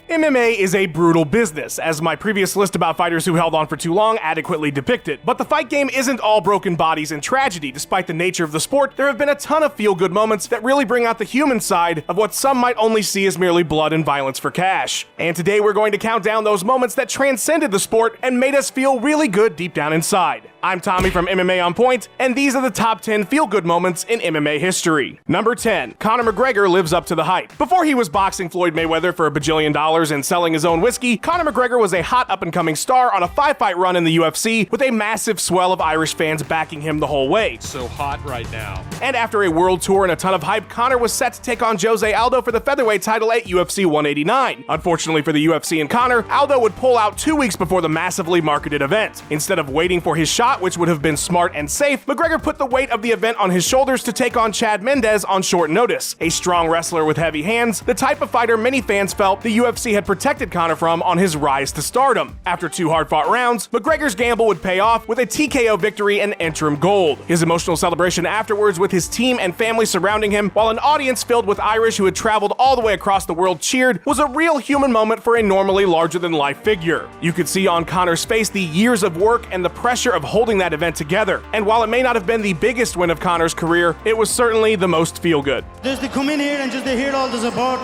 MMA is a brutal business, as my previous list about fighters who held on for too long adequately depicted. But the fight game isn't all broken bodies and tragedy. Despite the nature of the sport, there have been a ton of feel-good moments that really bring out the human side of what some might only see as merely blood and violence for cash. And today we're going to count down those moments that transcended the sport and made us feel really good deep down inside. I'm Tommy from MMA On Point, and these are the top 10 feel-good moments in MMA history. Number 10. Conor McGregor lives up to the hype. Before he was boxing Floyd Mayweather for $1 billion and selling his own whiskey, Conor McGregor was a hot up-and-coming star on a 5-fight run in the UFC with a massive swell of Irish fans backing him the whole way. So hot right now. And after a world tour and a ton of hype, Conor was set to take on Jose Aldo for the featherweight title at UFC 189. Unfortunately for the UFC and Conor, Aldo would pull out 2 weeks before the massively marketed event. Instead of waiting for his shot, which would have been smart and safe, McGregor put the weight of the event on his shoulders to take on Chad Mendes on short notice. A strong wrestler with heavy hands, the type of fighter many fans felt the UFC had protected Conor from on his rise to stardom. After 2 hard-fought rounds, McGregor's gamble would pay off with a TKO victory and interim gold. His emotional celebration afterwards with his team and family surrounding him, while an audience filled with Irish who had traveled all the way across the world cheered, was a real human moment for a normally larger-than-life figure. You could see on Conor's face the years of work and the pressure of holding that event together. And while it may not have been the biggest win of Conor's career, it was certainly the most feel-good. Just to come in here and just to hear all the support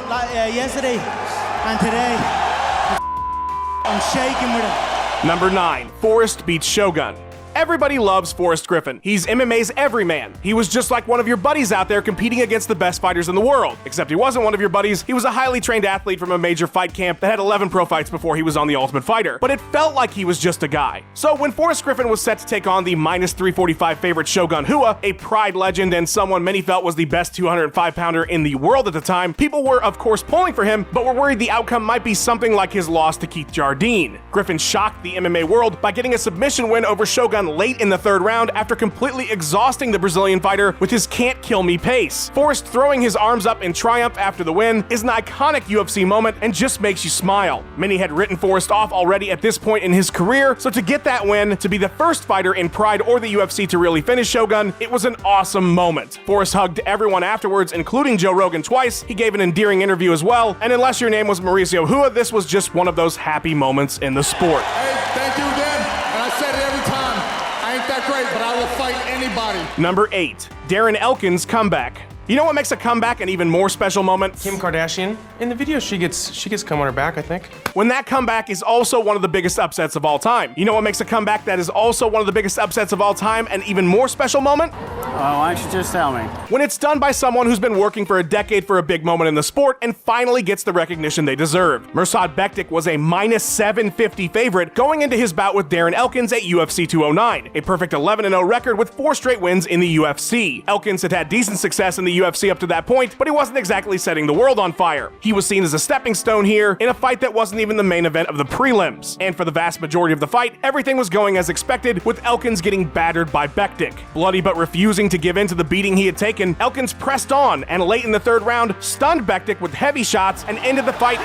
yesterday and today, I'm shaking with it. Number 9. FORREST beats Shogun. Everybody loves Forrest Griffin. He's MMA's everyman. He was just like one of your buddies out there competing against the best fighters in the world. Except he wasn't one of your buddies. He was a highly trained athlete from a major fight camp that had 11 pro fights before he was on The Ultimate Fighter. But it felt like he was just a guy. So when Forrest Griffin was set to take on the -345 favorite Shogun Rua, a Pride legend and someone many felt was the best 205-pounder in the world at the time, people were of course pulling for him, but were worried the outcome might be something like his loss to Keith Jardine. Griffin shocked the MMA world by getting a submission win over Shogun late in the 3rd round after completely exhausting the Brazilian fighter with his can't-kill-me pace. Forrest throwing his arms up in triumph after the win is an iconic UFC moment and just makes you smile. Many had written Forrest off already at this point in his career, so to get that win, to be the first fighter in Pride or the UFC to really finish Shogun, it was an awesome moment. Forrest hugged everyone afterwards, including Joe Rogan twice. He gave an endearing interview as well, and unless your name was Mauricio Rua, this was just one of those happy moments in the sport. Hey, thank you again, and I said it every time. I ain't that great, but I will fight anybody. Number 8. Darren Elkins' comeback. You know what makes a comeback an even more special moment? Kim Kardashian. In the video, she gets cum on her back, I think. When that comeback is also one of the biggest upsets of all time. You know what makes a comeback that is also one of the biggest upsets of all time an even more special moment? Why don't you just tell me? When it's done by someone who's been working for a decade for a big moment in the sport and finally gets the recognition they deserve. Mirsad Bektic was a -750 favorite going into his bout with Darren Elkins at UFC 209, a perfect 11-0 record with 4 straight wins in the UFC. Elkins had had decent success in the UFC up to that point, but he wasn't exactly setting the world on fire. He was seen as a stepping stone here in a fight that wasn't even the main event of the prelims. And for the vast majority of the fight, everything was going as expected, with Elkins getting battered by Bektic. Bloody but refusing to give in to the beating he had taken, Elkins pressed on, and late in the 3rd round, stunned Bektic with heavy shots and ended the fight.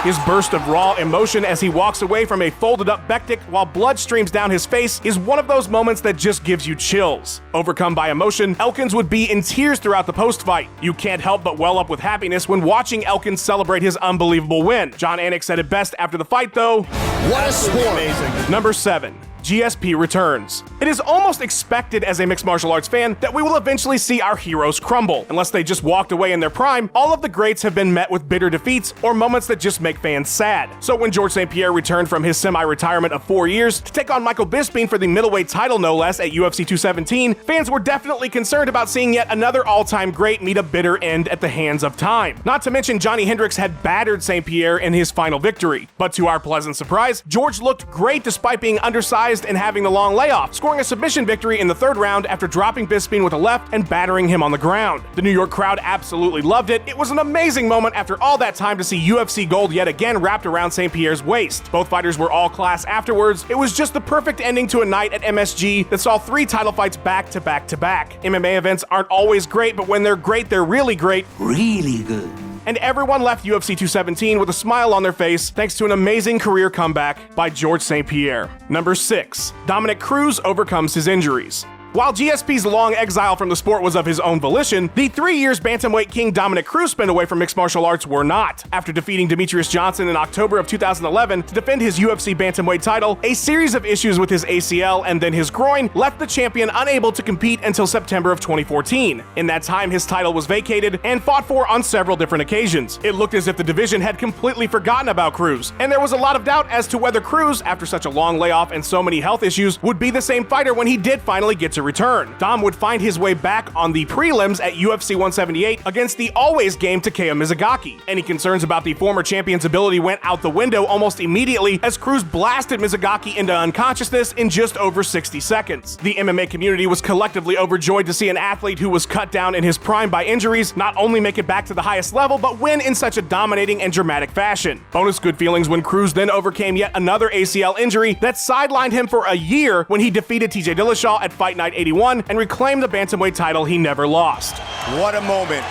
His burst of raw emotion as he walks away from a folded-up Bektic while blood streams down his face is one of those moments that just gives you chills. Overcome by emotion, Elkins would be in tears throughout the post-fight. You can't help but well up with happiness when watching Elkins celebrate his unbelievable win. John Anik said it best after the fight, though. What a sport. Amazing. Number 7. GSP returns. It is almost expected as a mixed martial arts fan that we will eventually see our heroes crumble. Unless they just walked away in their prime, all of the greats have been met with bitter defeats or moments that just make fans sad. So when George St. Pierre returned from his semi-retirement of 4 years to take on Michael Bisping for the middleweight title no less at UFC 217, fans were definitely concerned about seeing yet another all-time great meet a bitter end at the hands of time. Not to mention Johnny Hendricks had battered St. Pierre in his final victory. But to our pleasant surprise, George looked great despite being undersized and having the long layoff, scoring a submission victory in the 3rd round after dropping Bisping with a left and battering him on the ground. The New York crowd absolutely loved it. It was an amazing moment after all that time to see UFC gold yet again wrapped around St. Pierre's waist. Both fighters were all class afterwards. It was just the perfect ending to a night at MSG that saw 3 title fights back to back to back. MMA events aren't always great, but when they're great, they're really great. Really good. And everyone left UFC 217 with a smile on their face thanks to an amazing career comeback by George St. Pierre. Number 6. Dominick Cruz overcomes his injuries. While GSP's long exile from the sport was of his own volition, the 3 years bantamweight king Dominick Cruz spent away from mixed martial arts were not. After defeating Demetrius Johnson in October of 2011 to defend his UFC bantamweight title, a series of issues with his ACL and then his groin left the champion unable to compete until September of 2014. In that time, his title was vacated and fought for on several different occasions. It looked as if the division had completely forgotten about Cruz, and there was a lot of doubt as to whether Cruz, after such a long layoff and so many health issues, would be the same fighter when he did finally get to return. Dom would find his way back on the prelims at UFC 178 against the always game Takeya Mizugaki. Any concerns about the former champion's ability went out the window almost immediately as Cruz blasted Mizugaki into unconsciousness in just over 60 seconds. The MMA community was collectively overjoyed to see an athlete who was cut down in his prime by injuries not only make it back to the highest level, but win in such a dominating and dramatic fashion. Bonus good feelings when Cruz then overcame yet another ACL injury that sidelined him for a year when he defeated TJ Dillashaw at Fight Night 81 and reclaimed the bantamweight title he never lost. What a moment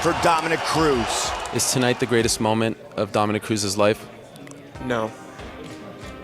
for Dominick Cruz. Is tonight the greatest moment of Dominick Cruz's life? No.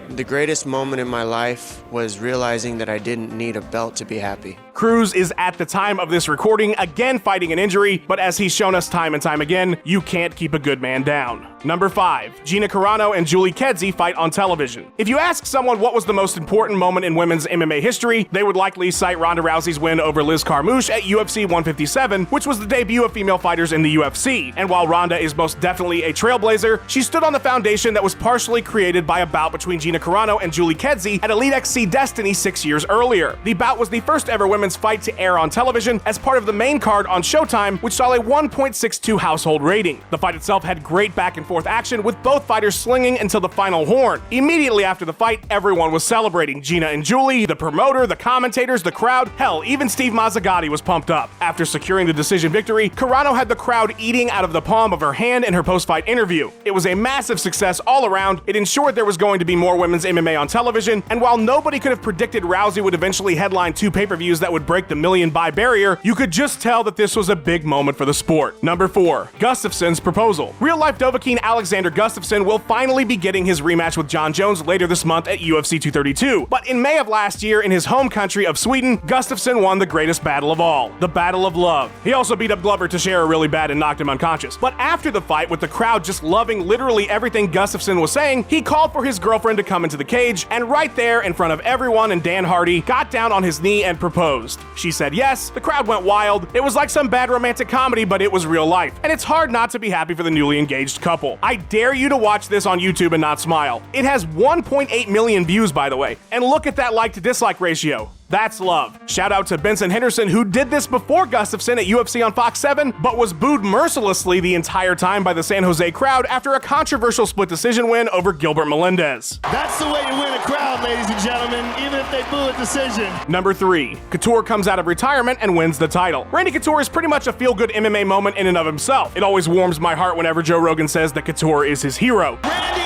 The greatest moment in my life was realizing that I didn't need a belt to be happy. Cruz is at the time of this recording again fighting an injury, but as he's shown us time and time again, you can't keep a good man down. Number 5. Gina Carano and Julie Kedzie fight on television. If you ask someone what was the most important moment in women's MMA history, they would likely cite Ronda Rousey's win over Liz Carmouche at UFC 157, which was the debut of female fighters in the UFC. And while Ronda is most definitely a trailblazer, she stood on the foundation that was partially created by a bout between Gina Carano and Julie Kedzie at Elite XC Destiny 6 years earlier. The bout was the first ever women's fight to air on television as part of the main card on Showtime, which saw a 1.62 household rating. The fight itself had great back and forth action, with both fighters slinging until the final horn. Immediately after the fight, everyone was celebrating. Gina and Julie, the promoter, the commentators, the crowd, hell, even Steve Mazzagatti was pumped up. After securing the decision victory, Carano had the crowd eating out of the palm of her hand in her post-fight interview. It was a massive success all around. It ensured there was going to be more women's MMA on television, and while nobody could have predicted Rousey would eventually headline 2 pay-per-views that would break the million buy barrier, you could just tell that this was a big moment for the sport. Number 4. Gustafsson's proposal. Real-life Dovahkiin Alexander Gustafsson will finally be getting his rematch with John Jones later this month at UFC 232. But in May of last year, in his home country of Sweden, Gustafsson won the greatest battle of all, the Battle of Love. He also beat up Glover Teixeira really bad and knocked him unconscious. But after the fight, with the crowd just loving literally everything Gustafsson was saying, he called for his girlfriend to come into the cage, and right there in front of everyone and Dan Hardy, got down on his knee and proposed. She said yes, the crowd went wild. It was like some bad romantic comedy, but it was real life. And it's hard not to be happy for the newly engaged couple. I dare you to watch this on YouTube and not smile. It has 1.8 million views, by the way. And look at that like to dislike ratio. That's love. Shout out to Benson Henderson, who did this before Gustafsson at UFC on Fox 7, but was booed mercilessly the entire time by the San Jose crowd after a controversial split decision win over Gilbert Melendez. That's the way you win a crowd, ladies and gentlemen, even if they boo a decision. Number 3. Couture comes out of retirement and wins the title. Randy Couture is pretty much a feel-good MMA moment in and of himself. It always warms my heart whenever Joe Rogan says that Couture is his hero. Randy,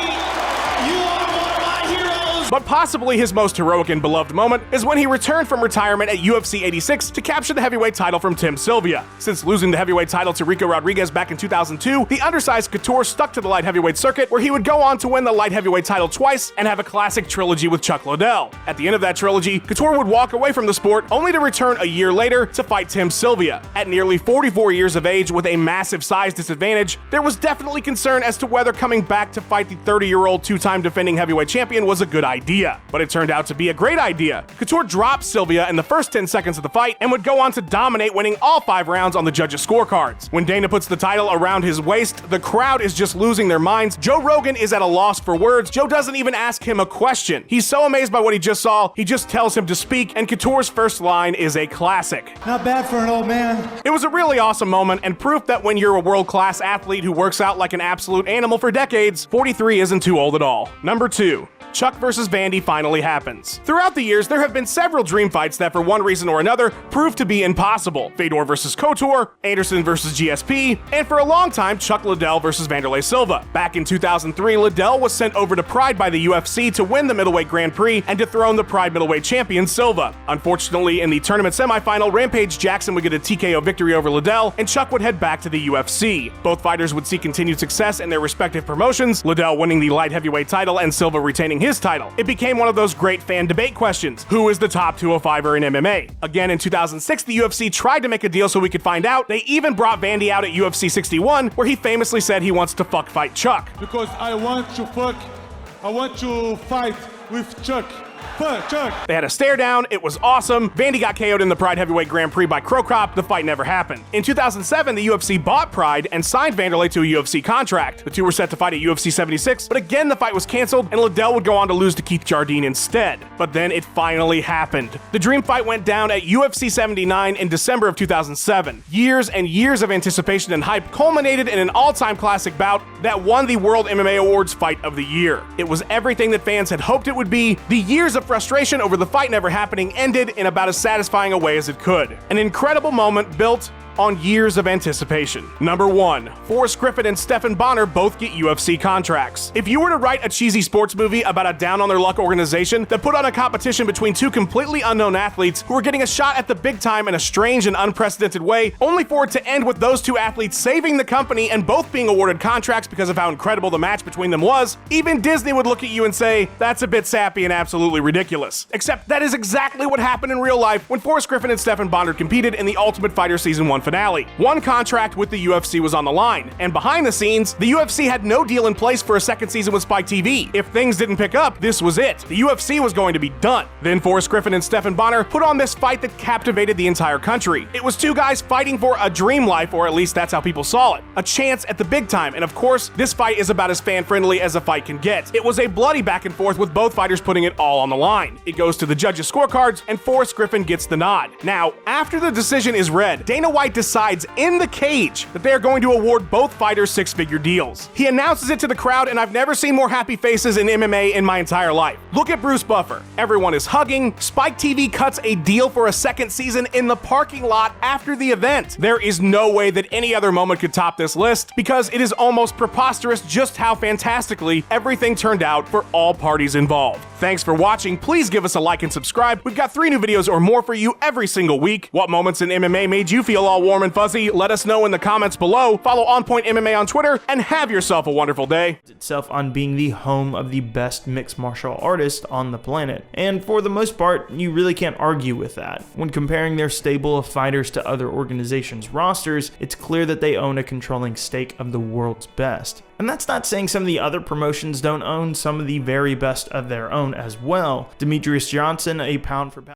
you are one of my heroes! But possibly his most heroic and beloved moment is when he returned from retirement at UFC 86 to capture the heavyweight title from Tim Sylvia. Since losing the heavyweight title to Rico Rodriguez back in 2002, the undersized Couture stuck to the light heavyweight circuit, where he would go on to win the light heavyweight title twice and have a classic trilogy with Chuck Liddell. At the end of that trilogy, Couture would walk away from the sport, only to return a year later to fight Tim Sylvia. At nearly 44 years of age with a massive size disadvantage, there was definitely concern as to whether coming back to fight the 30-year-old two-time defending heavyweight champion was a good idea. But it turned out to be a great idea. Couture dropped Sylvia in the first 10 seconds of the fight and would go on to dominate, winning all 5 rounds on the judges' scorecards. When Dana puts the title around his waist, the crowd is just losing their minds. Joe Rogan is at a loss for words. Joe doesn't even ask him a question. He's so amazed by what he just saw, he just tells him to speak, and Couture's first line is a classic. Not bad for an old man. It was a really awesome moment and proof that when you're a world-class athlete who works out like an absolute animal for decades, 43 isn't too old at all. Number 2. Chuck versus Vandy finally happens. Throughout the years, there have been several dream fights that for one reason or another proved to be impossible. Fedor versus Couture, Anderson versus GSP, and for a long time, Chuck Liddell versus Vanderlei Silva. Back in 2003, Liddell was sent over to Pride by the UFC to win the middleweight Grand Prix and dethrone the Pride middleweight champion Silva. Unfortunately, in the tournament semifinal, Rampage Jackson would get a TKO victory over Liddell, and Chuck would head back to the UFC. Both fighters would see continued success in their respective promotions, Liddell winning the light heavyweight title and Silva retaining his title. It became one of those great fan debate questions. Who is the top 205er in MMA? Again, in 2006, the UFC tried to make a deal so we could find out. They even brought Wandy out at UFC 61, where he famously said he wants to fight Chuck. Because I want to fight with Chuck. Chuck. They had a stare down, it was awesome. Wandy got KO'd in the Pride Heavyweight Grand Prix by Crow Cop, the fight never happened. In 2007, the UFC bought Pride and signed Wanderlei to a UFC contract. The two were set to fight at UFC 76, but again the fight was canceled and Liddell would go on to lose to Keith Jardine instead. But then it finally happened. The dream fight went down at UFC 79 in December of 2007. Years and years of anticipation and hype culminated in an all-time classic bout that won the World MMA Awards Fight of the Year. It was everything that fans had hoped it would be. The years of frustration over the fight never happening ended in about as satisfying a way as it could. An incredible moment built on years of anticipation. Number 1. Forrest Griffin and Stephan Bonnar both get UFC contracts. If you were to write a cheesy sports movie about a down-on-their-luck organization that put on a competition between two completely unknown athletes who were getting a shot at the big time in a strange and unprecedented way, only for it to end with those two athletes saving the company and both being awarded contracts because of how incredible the match between them was, even Disney would look at you and say, that's a bit sappy and absolutely ridiculous. Except that is exactly what happened in real life when Forrest Griffin and Stephan Bonnar competed in the Ultimate Fighter Season 1 finale. One contract with the UFC was on the line, and behind the scenes, the UFC had no deal in place for a second season with Spike TV. If things didn't pick up, this was it. The UFC was going to be done. Then Forrest Griffin and Stephan Bonnar put on this fight that captivated the entire country. It was two guys fighting for a dream life, or at least that's how people saw it. A chance at the big time, and of course, this fight is about as fan-friendly as a fight can get. It was a bloody back and forth with both fighters putting it all on the line. It goes to the judges' scorecards, and Forrest Griffin gets the nod. Now, after the decision is read, Dana White decides in the cage that they are going to award both fighters six-figure deals. He announces it to the crowd, and I've never seen more happy faces in MMA in my entire life. Look at Bruce Buffer. Everyone is hugging. Spike TV cuts a deal for a second season in the parking lot after the event. There is no way that any other moment could top this list because it is almost preposterous just how fantastically everything turned out for all parties involved. Thanks for watching. Please give us a like and subscribe. We've got 3 new videos or more for you every single week. What moments in MMA made you feel all warm and fuzzy? Let us know in the comments below. Follow On Point MMA on Twitter and have yourself a wonderful day. Itself on being the home of the best mixed martial artists on the planet. And for the most part, you really can't argue with that. When comparing their stable of fighters to other organizations' rosters, it's clear that they own a controlling stake of the world's best. And that's not saying some of the other promotions don't own some of the very best of their own as well. Demetrius Johnson, a pound for pound